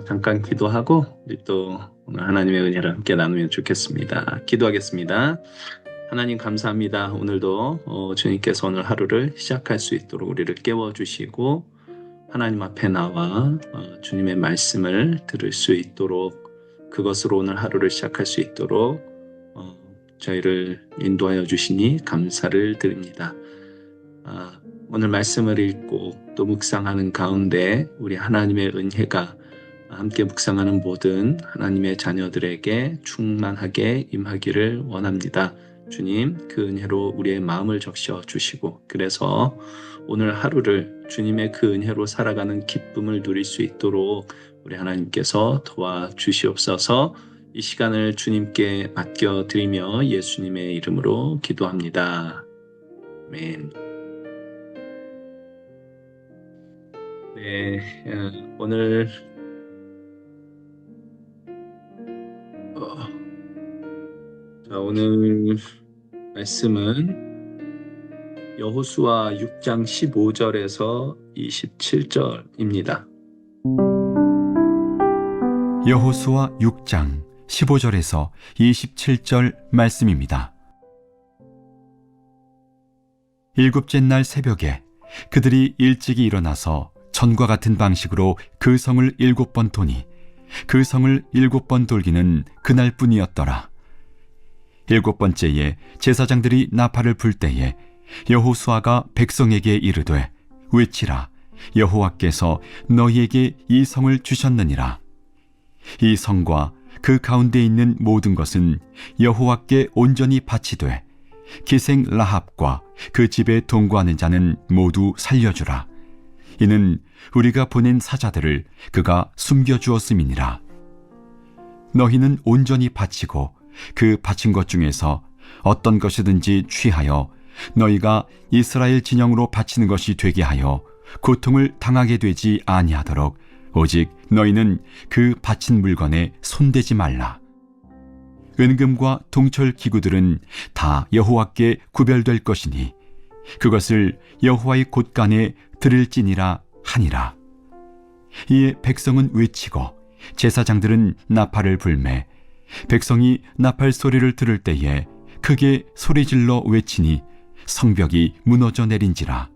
잠깐 기도하고 우리 또 오늘 하나님의 은혜를 함께 나누면 좋겠습니다. 기도하겠습니다. 하나님 감사합니다. 오늘도 주님께서 오늘 하루를 시작할 수 있도록 우리를 깨워주시고 하나님 앞에 나와 주님의 말씀을 들을 수 있도록 그것으로 오늘 하루를 시작할 수 있도록 저희를 인도하여 주시니 감사를 드립니다. 오늘 말씀을 읽고 또 묵상하는 가운데 우리 하나님의 은혜가 함께 묵상하는 모든 하나님의 자녀들에게 충만하게 임하기를 원합니다. 주님, 그 은혜로 우리의 마음을 적셔 주시고 그래서 오늘 하루를 주님의 그 은혜로 살아가는 기쁨을 누릴 수 있도록 우리 하나님께서 도와주시옵소서. 이 시간을 주님께 맡겨드리며 예수님의 이름으로 기도합니다. 아멘. 네, 오늘 오늘 말씀은 여호수아 6장 15절에서 27절입니다. 여호수아 6장 15절에서 27절 말씀입니다. 일곱째 날 새벽에 그들이 일찍이 일어나서 전과 같은 방식으로 그 성을 7번 도니 그 성을 7번 돌기는 그날뿐이었더라. 7번째에 제사장들이 나팔을 불 때에 여호수아가 백성에게 이르되 외치라 여호와께서 너희에게 이 성을 주셨느니라. 이 성과 그 가운데 있는 모든 것은 여호와께 온전히 바치되 기생 라합과 그 집에 동거하는 자는 모두 살려주라. 이는 우리가 보낸 사자들을 그가 숨겨주었음이니라. 너희는 온전히 바치고 그 바친 것 중에서 어떤 것이든지 취하여 너희가 이스라엘 진영으로 바치는 것이 되게 하여 고통을 당하게 되지 아니하도록 오직 너희는 그 바친 물건에 손대지 말라. 은금과 동철 기구들은 다 여호와께 구별될 것이니 그것을 여호와의 곳간에 드릴지니라 하니라. 이에 백성은 외치고 제사장들은 나팔을 불매 백성이 나팔 소리를 들을 때에 크게 소리질러 외치니 성벽이 무너져 내린지라.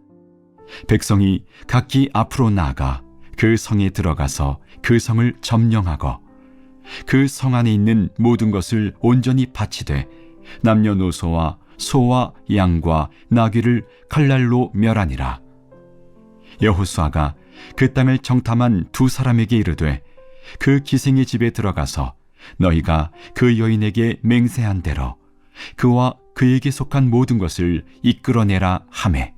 백성이 각기 앞으로 나아가 그 성에 들어가서 그 성을 점령하고 그 성 안에 있는 모든 것을 온전히 바치되 남녀노소와 소와 양과 나귀를 칼날로 멸하니라. 여호수아가 그 땅을 정탐한 두 사람에게 이르되 그 기생의 집에 들어가서 너희가 그 여인에게 맹세한 대로 그와 그에게 속한 모든 것을 이끌어내라 하매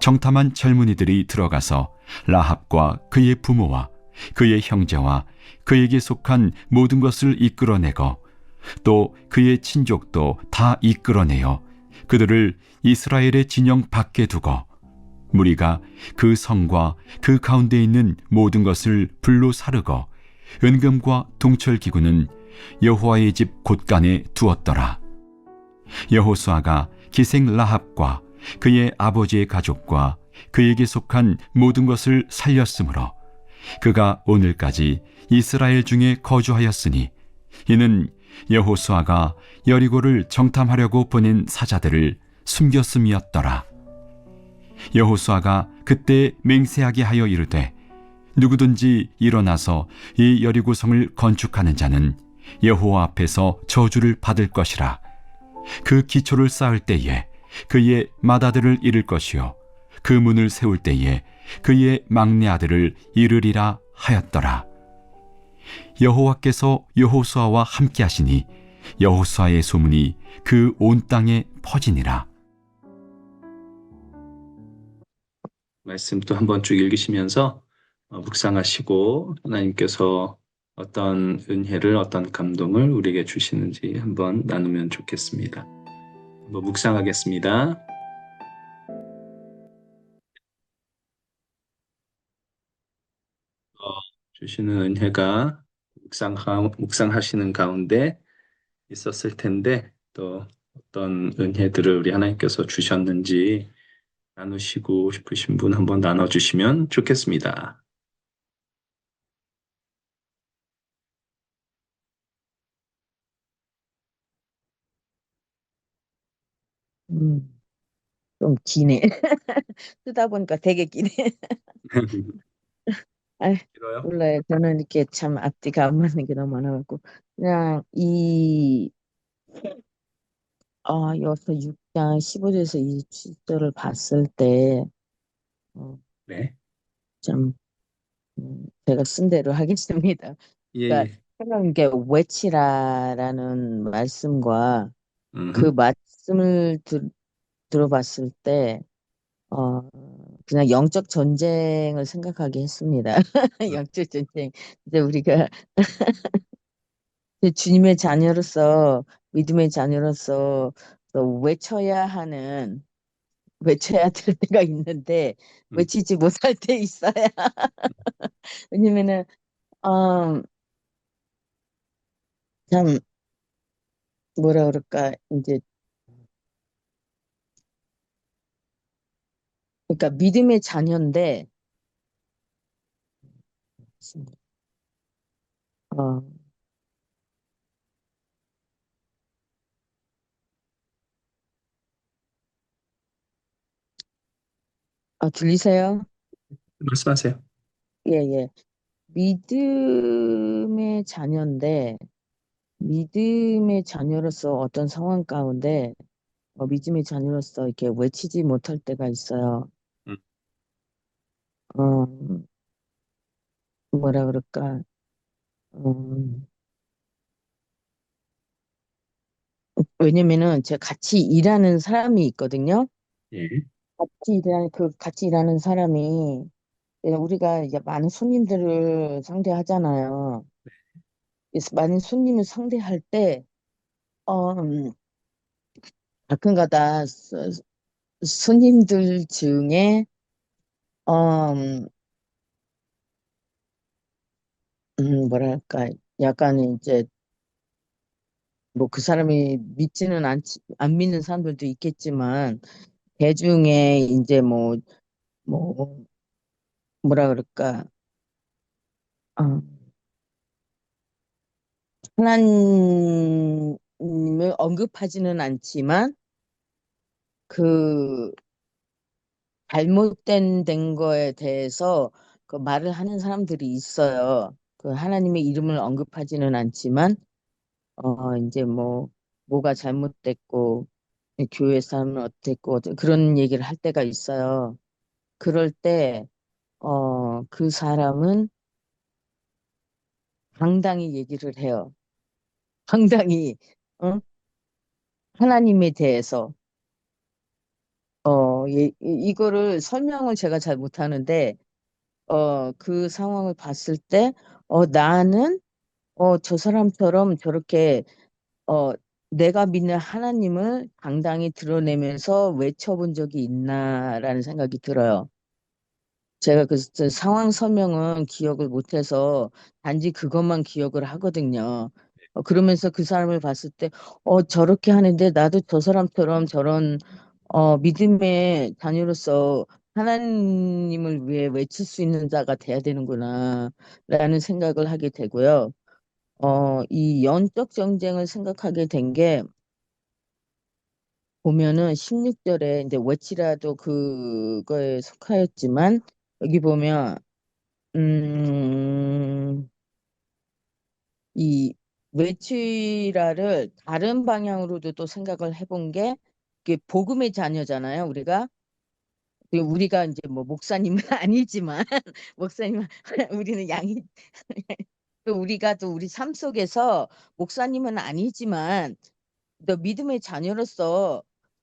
정탐한 젊은이들이 들어가서 라합과 그의 부모와 그의 형제와 그에게 속한 모든 것을 이끌어내고 또 그의 친족도 다 이끌어내어 그들을 이스라엘의 진영 밖에 두고 무리가 그 성과 그 가운데 있는 모든 것을 불로 사르고 은금과 동철 기구는 여호와의 집 곳간에 두었더라. 여호수아가 기생 라합과 그의 아버지의 가족과 그에게 속한 모든 것을 살렸으므로 그가 오늘까지 이스라엘 중에 거주하였으니 이는 여호수아가 여리고를 정탐하려고 보낸 사자들을 숨겼음이었더라. 여호수아가 그때 맹세하게 하여 이르되 누구든지 일어나서 이 여리고성을 건축하는 자는 여호와 앞에서 저주를 받을 것이라. 그 기초를 쌓을 때에 그의 맏아들을 잃을 것이요 그 문을 세울 때에 그의 막내 아들을 잃으리라 하였더라. 여호와께서 여호수아와 함께 하시니 여호수아의 소문이 그 온 땅에 퍼지니라. 말씀 또 한번 쭉 읽으시면서 묵상하시고 하나님께서 어떤 은혜를 어떤 감동을 우리에게 주시는지 한번 나누면 좋겠습니다. 한번 묵상하겠습니다. 주시는 은혜가 묵상하시는 가운데 있었을 텐데 또 어떤 은혜들을 우리 하나님께서 주셨는지 나누시고 싶으신 분 한번 나눠주시면 좋겠습니다. 음, 좀 기네. 쓰다 보니까 되게 기네. 아, 길어요? 몰라요. 저는 이렇게 참 앞뒤가 안 맞는 게 너무 많아갖고. 그냥 여기서 6장 15절에서 27절을 봤을 때, 어, 네. 참, 제가 쓴 대로 하겠습니다. 예, 그러니까, 예. 그냥 이게 외치라라는 말씀과 그 음, 말씀을 들어봤을 때, 어, 그냥 영적 전쟁을 생각하게 했습니다. 영적 전쟁. 이제 우리가 주님의 자녀로서, 믿음의 자녀로서 또 외쳐야 될 때가 있는데, 음, 외치지 못할 때 있어야. 왜냐면은, 어, 참, 뭐라 그럴까, 이제, 그러니까 믿음의 자녀인데, 어, 들리세요? 말씀하세요. 예, 예. 믿음의 자녀인데, 믿음의 자녀로서 어떤 상황 가운데, 믿음의 자녀로서 이렇게 외치지 못할 때가 있어요. 음, 어, 뭐라 그럴까, 음, 왜냐면은 제가 같이 일하는 사람이 있거든요. 예. 같이 일하는 사람이, 우리가 이제 많은 손님들을 상대하잖아요. 그래서 많은 손님을 상대할 때, 가끔가다 손님들 중에, 음, 뭐랄까, 약간 이제, 뭐 그 사람이 안 믿는 사람들도 있겠지만, 대중에 이제 뭐, 뭐라 그럴까, 어, 하나님을 언급하지는 않지만, 그 된 거에 대해서 그 말을 하는 사람들이 있어요. 그 하나님의 이름을 언급하지는 않지만, 이제 뭐가 잘못됐고, 교회 사람은 어땠고, 그런 얘기를 할 때가 있어요. 그럴 때, 그 사람은 당당히 얘기를 해요. 당당히, 어? 하나님에 대해서. 이거를 설명을 제가 잘 못하는데, 그 상황을 봤을 때, 나는, 저 사람처럼 저렇게, 어, 내가 믿는 하나님을 당당히 드러내면서 외쳐본 적이 있나라는 생각이 들어요. 제가 그 상황 설명은 기억을 못해서 단지 그것만 기억을 하거든요. 그러면서 그 사람을 봤을 때, 저렇게 하는데 나도 저 사람처럼 저런, 믿음의 자녀로서 하나님을 위해 외칠 수 있는 자가 돼야 되는구나, 라는 생각을 하게 되고요. 이 영적 전쟁을 생각하게 된 게, 보면은 16절에 이제 외치라도 그거에 속하였지만, 여기 보면 음, 이 외치라를 다른 방향으로도 또 생각을 해본 게, 이게 복음의 자녀잖아요, 우리가. 그리고 우리가 이제 뭐 목사님은 아니지만, 목사님은, 우리는 양이, 또 우리가 또 우리 삶 속에서 목사님은 아니지만, 또 믿음의 자녀로서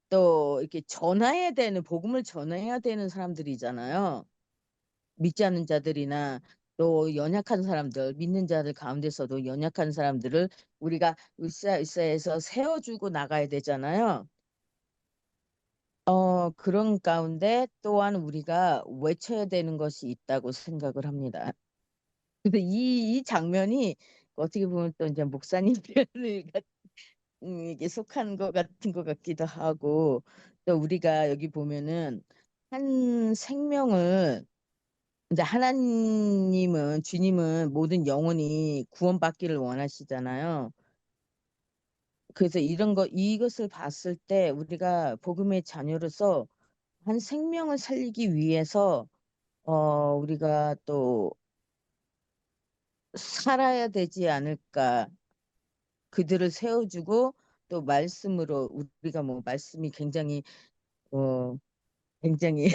또 이렇게 복음을 전해야 되는 사람들이잖아요. 믿지 않는 자들이나 또 연약한 사람들, 믿는 자들 가운데서도 연약한 사람들을 우리가 으쌰으쌰해서 세워주고 나가야 되잖아요. 그런 가운데 또한 우리가 외쳐야 되는 것이 있다고 생각을 합니다. 근데 이 장면이 어떻게 보면 또 이제 목사님 편을 이게 속한 것 같은 것 같기도 하고, 또 우리가 여기 보면은 한 생명을, 이제 주님은 모든 영혼이 구원받기를 원하시잖아요. 그래서 이것을 봤을 때 우리가 복음의 자녀로서 한 생명을 살리기 위해서 우리가 또 살아야 되지 않을까. 그들을 세워주고 또 말씀으로 우리가 뭐 말씀이 어, 굉장히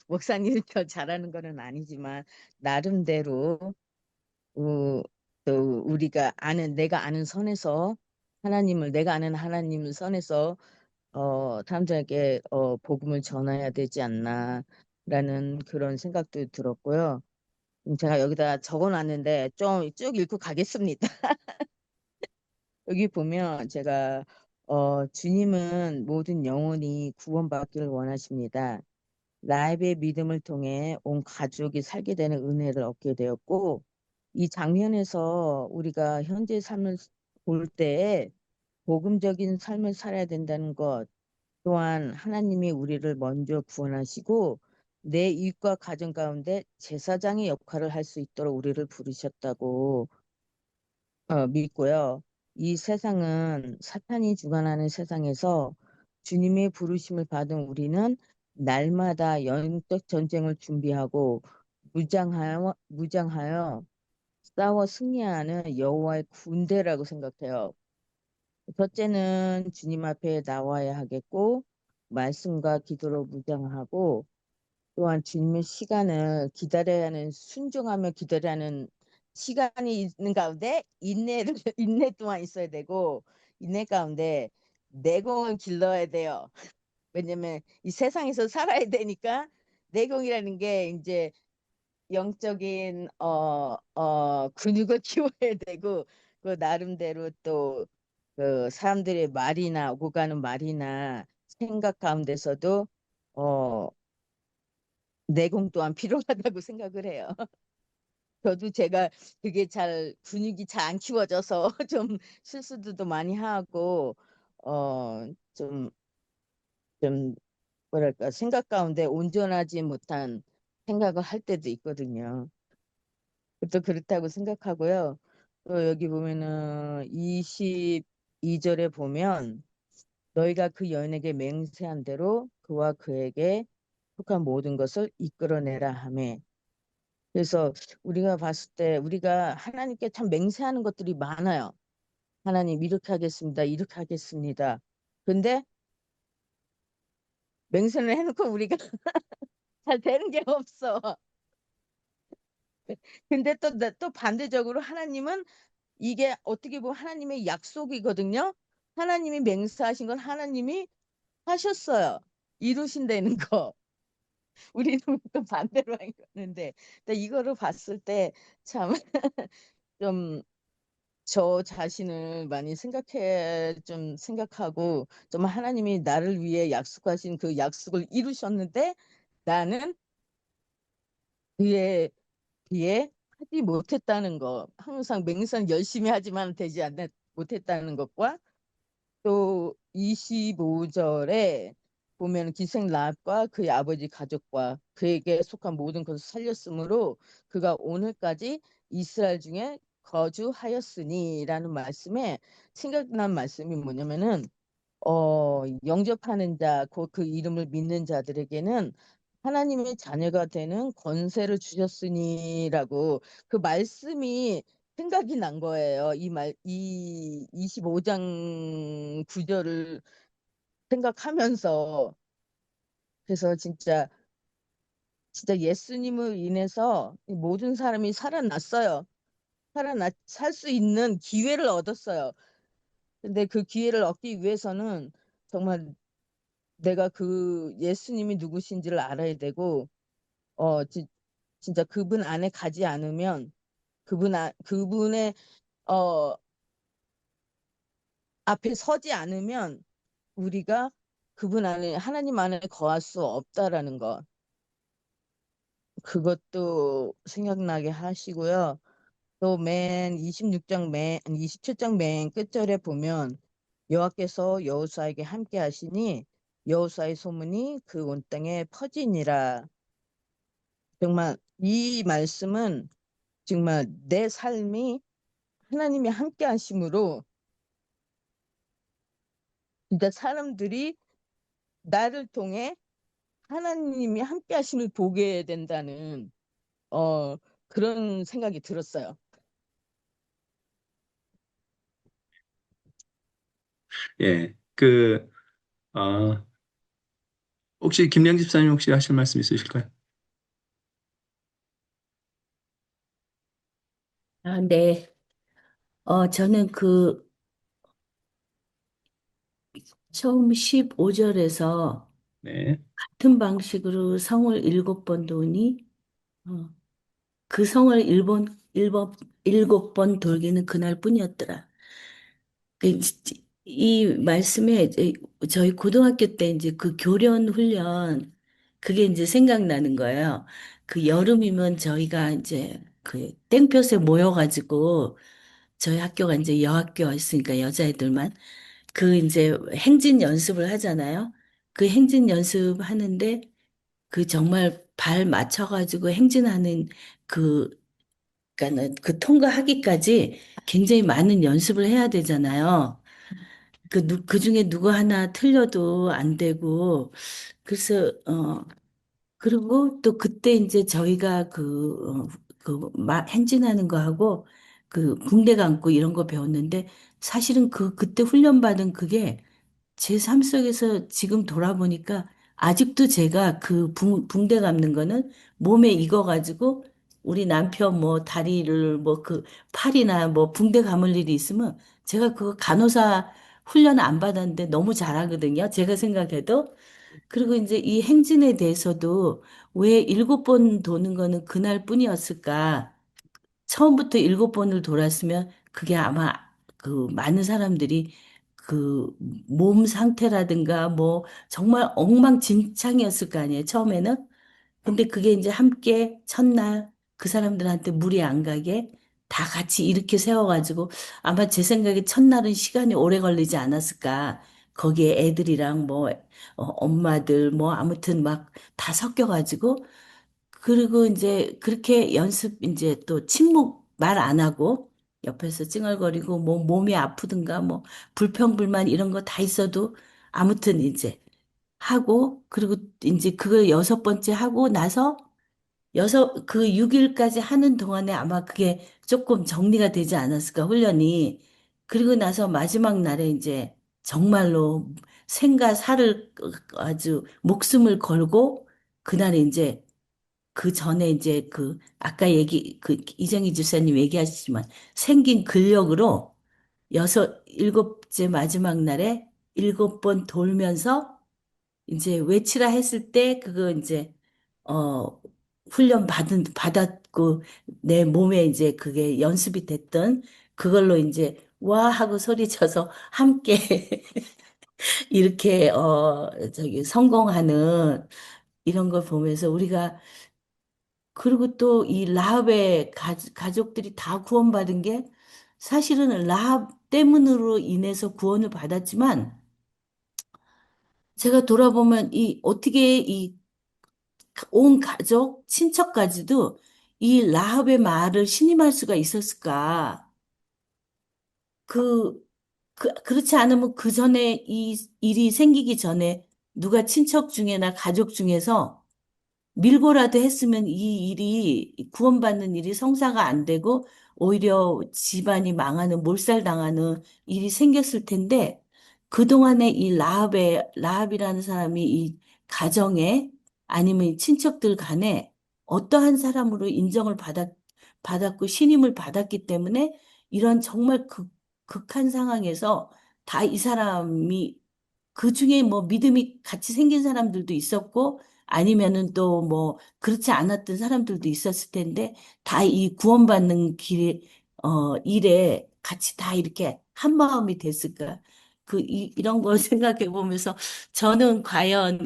목사님 더 잘하는 거는 아니지만 나름대로 또 우리가 내가 아는 선에서 내가 아는 하나님을 선에서 사람들에게 복음을 전해야 되지 않나라는 그런 생각도 들었고요. 제가 여기다 적어놨는데 좀 쭉 읽고 가겠습니다. 여기 보면 제가 주님은 모든 영혼이 구원받기를 원하십니다. 라이브의 믿음을 통해 온 가족이 살게 되는 은혜를 얻게 되었고, 이 장면에서 우리가 현재 삶을 볼 때에 복음적인 삶을 살아야 된다는 것, 또한 하나님이 우리를 먼저 구원하시고 내 이웃과 가정 가운데 제사장의 역할을 할 수 있도록 우리를 부르셨다고 믿고요. 이 세상은 사탄이 주관하는 세상에서 주님의 부르심을 받은 우리는 날마다 영적 전쟁을 준비하고 무장하여 싸워 승리하는 여호와의 군대라고 생각해요. 첫째는 주님 앞에 나와야 하겠고, 말씀과 기도로 무장하고, 또한 주님의 시간을 기다려야 하는, 순종하며 기다려야 하는 시간이 있는 가운데 인내 또한 있어야 되고, 인내 가운데 내공을 길러야 돼요. 왜냐면 이 세상에서 살아야 되니까 내공이라는 게 이제 영적인 근육을 키워야 되고 그 나름대로 또 그 사람들의 말이나 오고 가는 말이나 생각 가운데서도 어 내공 또한 필요하다고 생각을 해요. 저도 제가 그게 근육이 잘 안 키워져서 좀 실수도 많이 하고 좀 뭐랄까 생각 가운데 온전하지 못한 생각을 할 때도 있거든요. 또 그렇다고 생각하고요. 또 여기 보면은 22절에 보면 너희가 그 여인에게 맹세한 대로 그와 그에게 속한 모든 것을 이끌어내라 하매. 그래서 우리가 봤을 때 우리가 하나님께 참 맹세하는 것들이 많아요. 하나님 이렇게 하겠습니다. 이렇게 하겠습니다. 근데 맹세를 해놓고 우리가 잘 되는 게 없어. 근데 또 반대적으로 하나님은 이게 어떻게 보면 하나님의 약속이거든요. 하나님이 맹세하신 건 하나님이 하셨어요. 이루신다는 거. 우리는 또 반대로 하는데, 이거를 봤을 때 참 좀 저 자신을 많이 생각하고 좀 하나님이 나를 위해 약속하신 그 약속을 이루셨는데 나는 그에 비해 하지 못했다는 거. 항상 맹세는 열심히 하지만 못했다는 것과 또 25절에 보면 기생 랍과 그의 아버지 가족과 그에게 속한 모든 것을 살렸으므로 그가 오늘까지 이스라엘 중에 거주하였으니라는 말씀에 생각난 말씀이 뭐냐면은 영접하는 그 이름을 믿는 자들에게는 하나님의 자녀가 되는 권세를 주셨으니라고 그 말씀이 생각이 난 거예요. 이 25장 구절을 생각하면서. 그래서 진짜 예수님을 인해서 이 모든 사람이 살아났어요. 살 수 있는 기회를 얻었어요. 근데 그 기회를 얻기 위해서는 정말 내가 그 예수님이 누구신지를 알아야 되고, 어, 지- 진짜 그분 안에 가지 않으면, 그분의, 어, 앞에 서지 않으면 우리가 하나님 안에 거할 수 없다라는 거. 그것도 생각나게 하시고요. 또 27장 맨 끝절에 보면 여호와께서 여호수아에게 함께 하시니 여호수아의 소문이 그 온 땅에 퍼지니라. 정말 이 말씀은 정말 내 삶이 하나님이 함께 하심으로 진짜 사람들이 나를 통해 하나님이 함께 하심을 보게 된다는 어 그런 생각이 들었어요. 예, 어, 혹시 김영 집사님 혹시 하실 말씀 있으실까요? 아, 네. 저는 그 처음 15절에서 네, 같은 방식으로 성을 일곱 번 도니, 어, 그 성을 일곱 번 돌기는 그날뿐이었더라. 그, 이 말씀에 저희 고등학교 때 이제 그 교련 훈련, 그게 이제 생각나는 거예요. 그 여름이면 저희가 이제 그 땡볕에 모여가지고 저희 학교가 이제 여학교였으니까 여자애들만 그 이제 행진 연습을 하잖아요. 그 행진 연습하는데 그 정말 발 맞춰가지고 행진하는 그, 그러니까 그 통과하기까지 굉장히 많은 연습을 해야 되잖아요. 그 중에 누구 하나 틀려도 안 되고, 그래서, 그리고 또 그때 이제 저희가 행진하는 거 하고, 그 붕대 감고 이런 거 배웠는데, 사실은 그때 훈련받은 그게 제 삶 속에서 지금 돌아보니까 아직도 제가 그 붕대 감는 거는 몸에 익어가지고 우리 남편 뭐 다리를 뭐 그 팔이나 뭐 붕대 감을 일이 있으면 제가 그거 간호사 훈련 안 받았는데 너무 잘하거든요. 제가 생각해도. 그리고 이제 이 행진에 대해서도 왜 일곱 번 도는 거는 그날뿐이었을까? 처음부터 일곱 번을 돌았으면 그게 아마 그 많은 사람들이 그 몸 상태라든가 뭐 정말 엉망진창이었을 거 아니에요, 처음에는. 근데 그게 이제 함께 첫날 그 사람들한테 무리 안 가게 다 같이 이렇게 세워가지고 아마 제 생각에 첫날은 시간이 오래 걸리지 않았을까. 거기에 애들이랑 뭐 엄마들 뭐 아무튼 막 다 섞여가지고 그리고 이제 그렇게 연습 이제 또 침묵 말 안 하고 옆에서 찡얼거리고 뭐 몸이 아프든가 뭐 불평불만 이런 거 다 있어도 아무튼 이제 하고 그리고 이제 그걸 여섯 번째 하고 나서 그 6일까지 하는 동안에 아마 그게 조금 정리가 되지 않았을까 훈련이 그리고 나서 마지막 날에 이제 정말로 생과 사를 아주 목숨을 걸고 그날에 이제 그 전에 이제 그 아까 이정희 주사님 얘기하시지만 생긴 근력으로 일곱째 마지막 날에 일곱 번 돌면서 이제 외치라 했을 때 그거 이제 어 받았고 내 몸에 이제 그게 연습이 됐던 그걸로 이제 와 하고 소리쳐서 함께 이렇게 저기 성공하는 이런 걸 보면서 우리가 그리고 또 이 라합의 가족들이 다 구원받은 게 사실은 라합 때문으로 인해서 구원을 받았지만 제가 돌아보면 이 어떻게 이 온 가족, 친척까지도 이 라합의 말을 신임할 수가 있었을까? 그, 그렇지 않으면 그 전에 이 일이 생기기 전에 누가 친척 중에나 가족 중에서 밀고라도 했으면 이 일이 구원받는 일이 성사가 안 되고 오히려 집안이 망하는 몰살당하는 일이 생겼을 텐데 그동안에 이 라합이라는 사람이 이 가정에 아니면 이 친척들 간에 어떠한 사람으로 받았고 신임을 받았기 때문에 이런 정말 극한 상황에서 다 이 사람이 그 중에 뭐 믿음이 같이 생긴 사람들도 있었고 아니면은 또 뭐 그렇지 않았던 사람들도 있었을 텐데 다 이 구원받는 일에 같이 다 이렇게 한 마음이 됐을까? 이런 걸 생각해 보면서 저는 과연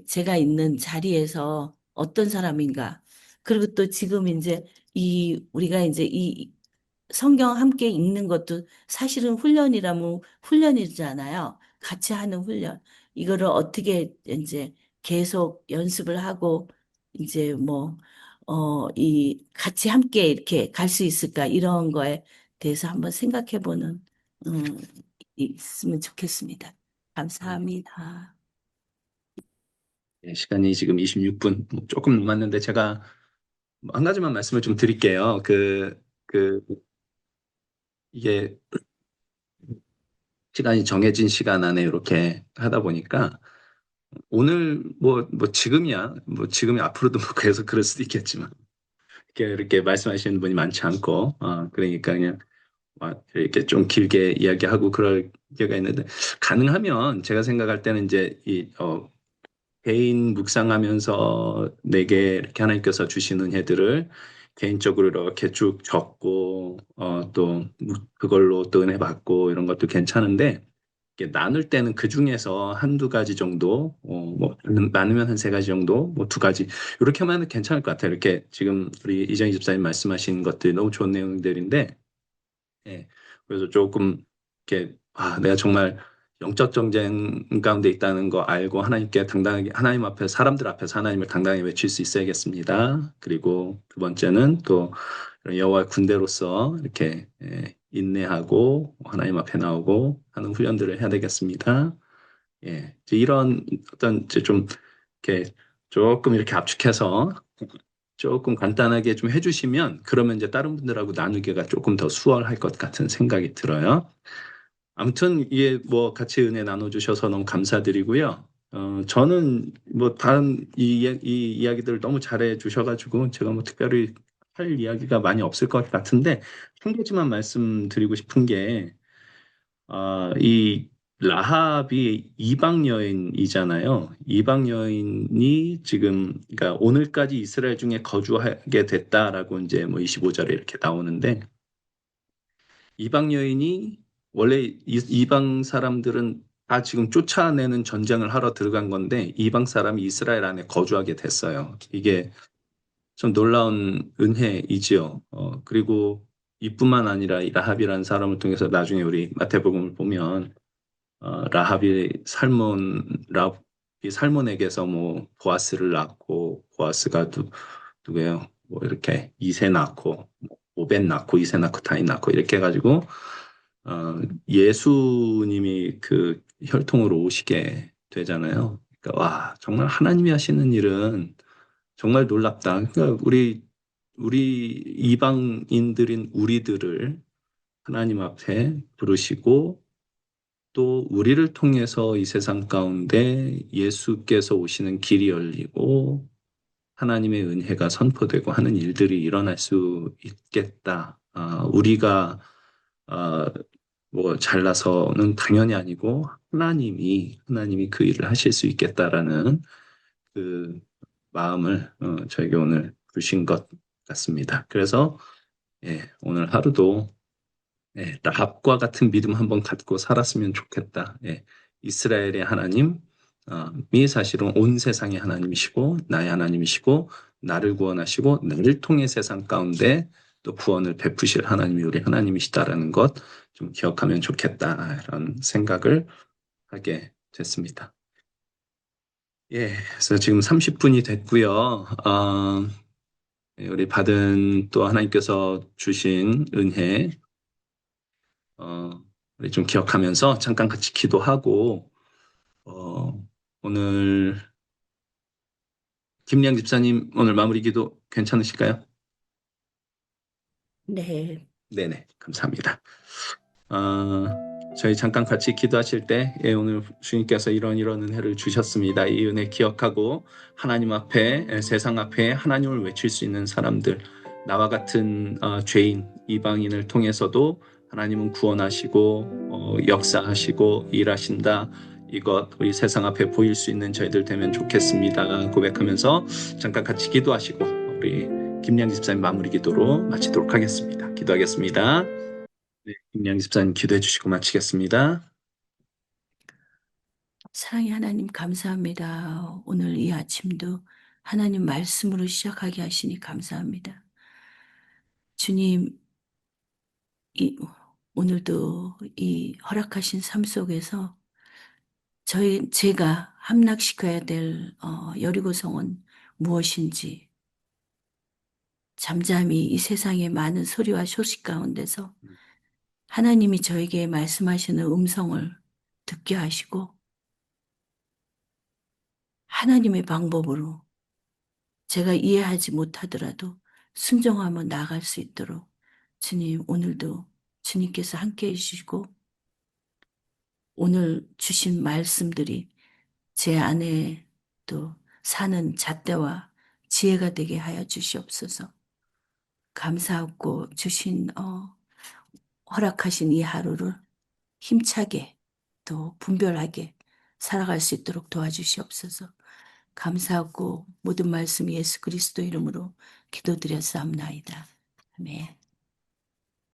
제가 있는 자리에서 어떤 사람인가? 그리고 또 지금 이제 우리가 이제 이 성경 함께 읽는 것도 사실은 훈련이라면 훈련이잖아요. 같이 하는 훈련. 이거를 어떻게 이제 계속 연습을 하고 이제 같이 함께 이렇게 갈 수 있을까? 이런 거에 대해서 한번 생각해 보는, 음, 있으면 좋겠습니다. 예, 감사합니다. 예, 시간이 지금 26분 조금 남았는데 제가 한 가지만 말씀을 좀 드릴게요. 이게 시간이 정해진 시간 안에 이렇게 하다 보니까 오늘 지금이야. 뭐 지금이 앞으로도 뭐 계속 그럴 수도 있겠지만 이렇게 말씀하시는 분이 많지 않고 그러니까 그냥 이렇게 좀 길게 이야기하고 그럴 때가 있는데 가능하면 제가 생각할 때는 이제 개인 묵상하면서 내게 이렇게 하나님께서 주시는 해들을 개인적으로 이렇게 쭉 적고 또 그걸로 또 은혜 받고 이런 것도 괜찮은데 이렇게 나눌 때는 그 중에서 한두 가지 정도 뭐 많으면 한 세 가지 정도 뭐 두 가지 이렇게 하면 괜찮을 것 같아요. 이렇게 지금 우리 이정희 집사님 말씀하신 것들이 너무 좋은 내용들인데 예. 그래서 조금 이렇게 내가 정말 영적 정쟁 가운데 있다는 거 알고 하나님께 당당하게 하나님 앞에 사람들 앞에서 하나님을 당당히 외칠 수 있어야겠습니다. 그리고 두 번째는 또 여호와의 군대로서 이렇게 인내하고 하나님 앞에 나오고 하는 훈련들을 해야 되겠습니다. 예. 이제 이런 어떤 이제 좀 이렇게 조금 이렇게 압축해서 조금 간단하게 좀 해주시면 그러면 이제 다른 분들하고 나누기가 조금 더 수월할 것 같은 생각이 들어요. 아무튼 이게 뭐 같이 은혜 나눠주셔서 너무 감사드리고요. 저는 뭐 다른 이 이야기들을 너무 잘해 주셔가지고 제가 뭐 특별히 할 이야기가 많이 없을 것 같은데 한 가지만 말씀드리고 싶은 게 이 라합이 이방 여인이잖아요. 이방 여인이 지금 그러니까 오늘까지 이스라엘 중에 거주하게 됐다라고 이제 뭐 25절에 이렇게 나오는데 이방 여인이 원래 이방 사람들은 다 지금 쫓아내는 전쟁을 하러 들어간 건데 이방 사람이 이스라엘 안에 거주하게 됐어요. 이게 좀 놀라운 은혜이지요. 그리고 이뿐만 아니라 이 라합이라는 사람을 통해서 나중에 우리 마태복음을 보면 라합이 살몬에게서 뭐 보아스를 낳고 보아스가 누구예요? 뭐 이렇게 이세 낳고 뭐 오벳 낳고 이세 낳고 다윗 낳고 이렇게 해가지고 예수님이 그 혈통으로 오시게 되잖아요. 그러니까 와 정말 하나님이 하시는 일은 정말 놀랍다. 그러니까 우리 이방인들인 우리들을 하나님 앞에 부르시고 또 우리를 통해서 이 세상 가운데 예수께서 오시는 길이 열리고 하나님의 은혜가 선포되고 하는 일들이 일어날 수 있겠다. 우리가 아, 뭐 잘나서는 당연히 아니고 하나님이 그 일을 하실 수 있겠다라는 그 마음을 저에게 오늘 주신 것 같습니다. 그래서 오늘 하루도 라합과 같은 믿음 한번 갖고 살았으면 좋겠다. 이스라엘의 하나님이 사실은 온 세상의 하나님이시고 나의 하나님이시고 나를 구원하시고 나를 통해 세상 가운데 또 구원을 베푸실 하나님이 우리 하나님이시다라는 것 좀 기억하면 좋겠다라는 생각을 하게 됐습니다. 그래서 지금 30분이 됐고요. 우리 받은 또 하나님께서 주신 은혜 어, 우리 좀 기억하면서 잠깐 같이 기도하고, 오늘, 김양 집사님, 오늘 마무리 기도 괜찮으실까요? 네. 네네, 감사합니다. 저희 잠깐 같이 기도하실 때, 오늘 주님께서 이런 은혜를 주셨습니다. 이 은혜 기억하고, 하나님 앞에, 세상 앞에 하나님을 외칠 수 있는 사람들, 나와 같은 죄인, 이방인을 통해서도 하나님은 구원하시고, 역사하시고, 일하신다. 이것 우리 세상 앞에 보일 수 있는 저희들 되면 좋겠습니다. 고백하면서 잠깐 같이 기도하시고, 우리 김양 집사님 마무리 기도로 마치도록 하겠습니다. 기도하겠습니다. 네, 김양 집사님 기도해 주시고 마치겠습니다. 사랑의 하나님 감사합니다. 오늘 이 아침도 하나님 말씀으로 시작하게 하시니 감사합니다. 주님, 오늘도 이 허락하신 삶 속에서 제가 함락시켜야 될 여리고성은 무엇인지 잠잠히 이 세상의 많은 소리와 소식 가운데서 하나님이 저에게 말씀하시는 음성을 듣게 하시고 하나님의 방법으로 제가 이해하지 못하더라도 순종하며 나아갈 수 있도록 주님 오늘도 주님께서 함께 해주시고 오늘 주신 말씀들이 제 안에 또 사는 잣대와 지혜가 되게 하여 주시옵소서. 감사하고 주신 허락하신 이 하루를 힘차게 또 분별하게 살아갈 수 있도록 도와주시옵소서. 감사하고 모든 말씀 예수 그리스도 이름으로 기도드렸사옵나이다. 아멘.